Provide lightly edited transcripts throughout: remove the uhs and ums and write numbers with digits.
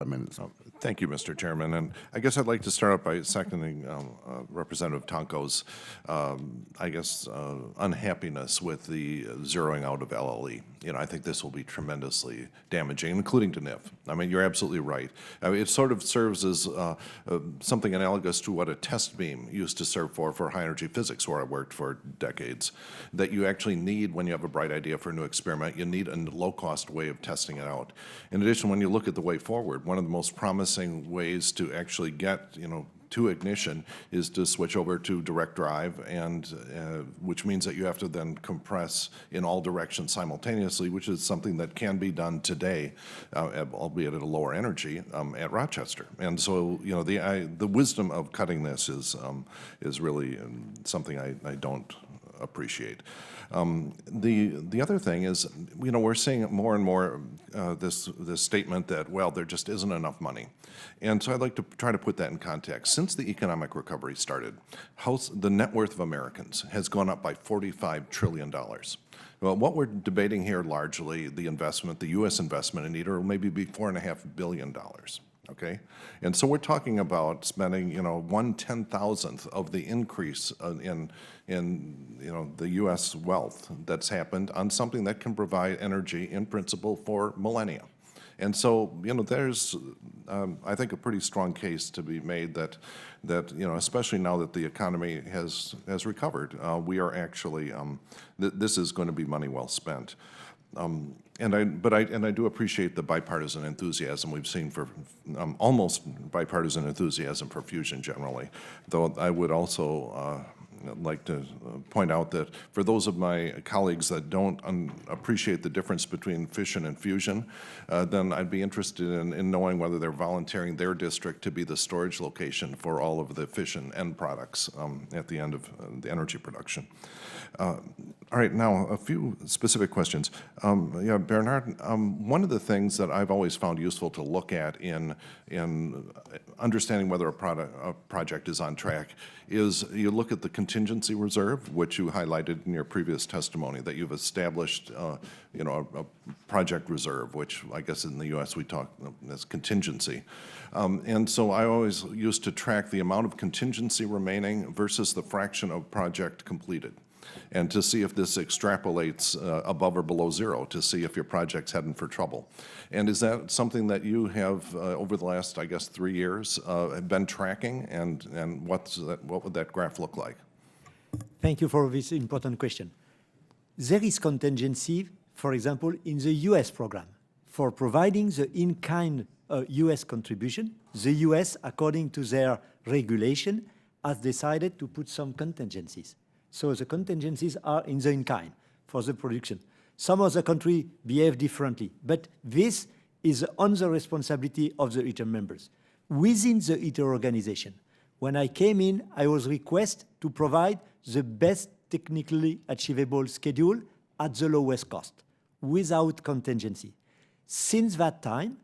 minutes. Thank you, Mr. Chairman. And I guess I'd like to start out by seconding Representative Tonko's, unhappiness with the zeroing out of LLE. You know, I think this will be tremendously damaging, including to NIF. I mean, you're absolutely right. I mean, it sort of serves as something analogous to what a test beam used to serve for high-energy physics, where I worked for decades, that you actually need when you have a bright idea for a new experiment. You need a low-cost way of testing it out. In addition, when you look at the way forward, one of the most promising ways to actually get, to ignition is to switch over to direct drive, and which means that you have to then compress in all directions simultaneously, which is something that can be done today, albeit at a lower energy, at Rochester. And so, the wisdom of cutting this is really something I don't appreciate. The other thing is, we're seeing more and more this statement that, well, there just isn't enough money. And so I'd like to try to put that in context. Since the economic recovery started, the net worth of Americans has gone up by $45 trillion. Well, what we're debating here largely, the U.S. investment in ITER will maybe be $4.5 billion. Okay, and so we're talking about spending, 1/10,000th of the increase in the U.S. wealth that's happened on something that can provide energy in principle for millennia. And so, there's, I think, a pretty strong case to be made that especially now that the economy has recovered, we are actually, this is going to be money well spent. And I do appreciate the bipartisan enthusiasm we've seen for almost bipartisan enthusiasm for fusion generally, though I would also like to point out that for those of my colleagues that don't appreciate the difference between fission and fusion, then I'd be interested in knowing whether they're volunteering their district to be the storage location for all of the fission end products at the end of the energy production. All right, now a few specific questions. Bernard, one of the things that I've always found useful to look at in understanding whether a project is on track is you look at the contingency reserve, which you highlighted in your previous testimony, that you've established, a project reserve, which I guess in the U.S. we talk as contingency. And so I always used to track the amount of contingency remaining versus the fraction of project completed, and to see if this extrapolates above or below zero, to see if your project's heading for trouble. And is that something that you have, over the last, I guess, 3 years, been tracking, and what would that graph look like? Thank you for this important question. There is contingency, for example, in the US program. For providing the in-kind US contribution, the US, according to their regulation, has decided to put some contingencies. So the contingencies are in the in-kind for the production. Some other countries behave differently, but this is on the responsibility of the ITER members. Within the ITER organization, when I came in, I was requested to provide the best technically achievable schedule at the lowest cost, without contingency. Since that time,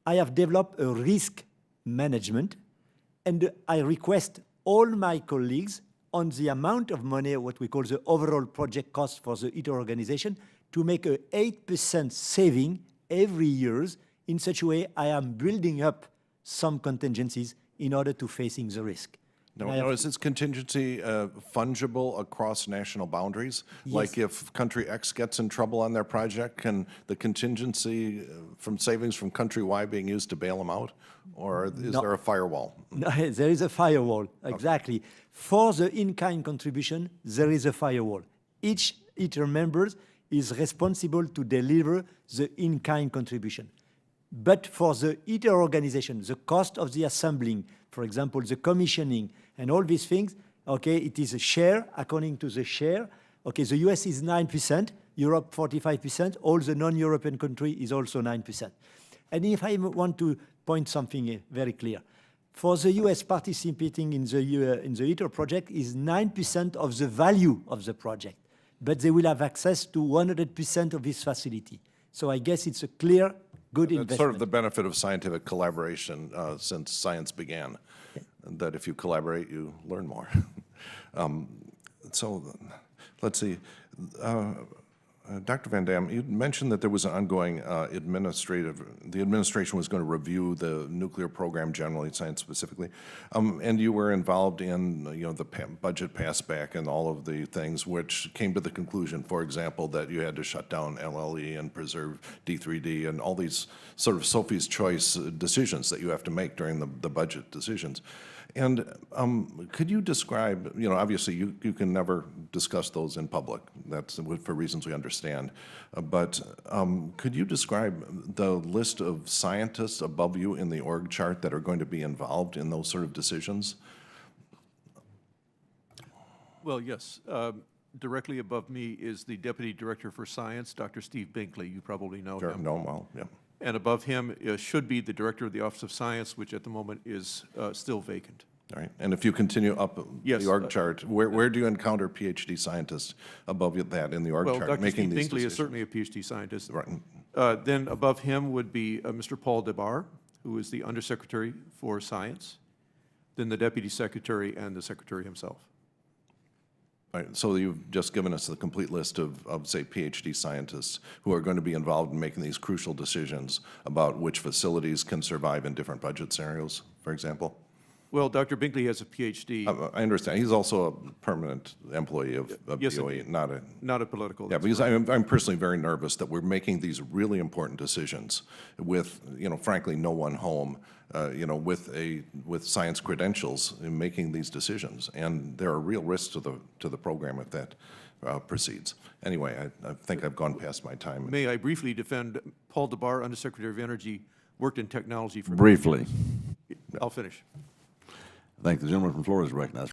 I have developed a risk management, and I request all my colleagues on the amount of money, what we call the overall project cost for the ITER organization, to make a 8% saving every year. In such a way, I am building up some contingencies in order to facing the risk. Now, is this contingency fungible across national boundaries? Yes. Like if country X gets in trouble on their project, can the contingency from savings from country Y being used to bail them out? Or is there a firewall? No, there is a firewall, exactly. Okay. For the in-kind contribution, there is a firewall. Each ITER member is responsible to deliver the in-kind contribution. But for the ITER organization, the cost of the assembling, for example, the commissioning and all these things, okay, it is a share according to the share. Okay, the US is 9%, Europe 45%, all the non-European country is also 9%. And if I want to point something very clear, for the US participating in the ITER project is 9% of the value of the project, but they will have access to 100% of this facility. So I guess it's a clear, good investment. That's sort of the benefit of scientific collaboration since science began, that if you collaborate, you learn more. So let's see. Dr. Van Dam, you mentioned that there was an ongoing the administration was going to review the nuclear program generally, science specifically, and you were involved in, the budget passback and all of the things which came to the conclusion, for example, that you had to shut down LLE and preserve D3D and all these sort of Sophie's Choice decisions that you have to make during the budget decisions. And could you describe, obviously you can never discuss those in public, that's for reasons we understand, but could you describe the list of scientists above you in the org chart that are going to be involved in those sort of decisions? Well, yes. Directly above me is the Deputy Director for Science, Dr. Steve Binkley. You probably know Sure, him. know him well, yeah. And above him should be the Director of the Office of Science, which at the moment is still vacant. All right, and if you continue up Yes, the org chart, where do you encounter PhD scientists above that in the org Well, chart Dr. making Steve these Binkley is decisions? certainly a PhD scientist. Right. Then above him would be Mr. Paul DeBar, who is the Undersecretary for Science, then the Deputy Secretary and the Secretary himself. All right, so you've just given us the complete list of, say, PhD scientists who are going to be involved in making these crucial decisions about which facilities can survive in different budget scenarios, for example? Well, Dr. Binkley has a PhD, I understand. He's also a permanent employee of Yes, DOE, not a... not a political. Yeah, that's because I'm personally very nervous that we're making these really important decisions with, frankly, no one home, with science credentials in making these decisions. And there are real risks to the program if that proceeds. Anyway, I think I've gone past my time. May I briefly defend Paul DeBar, Undersecretary of Energy, worked in technology for... Briefly. I'll finish. I think the gentleman from Florida is recognized.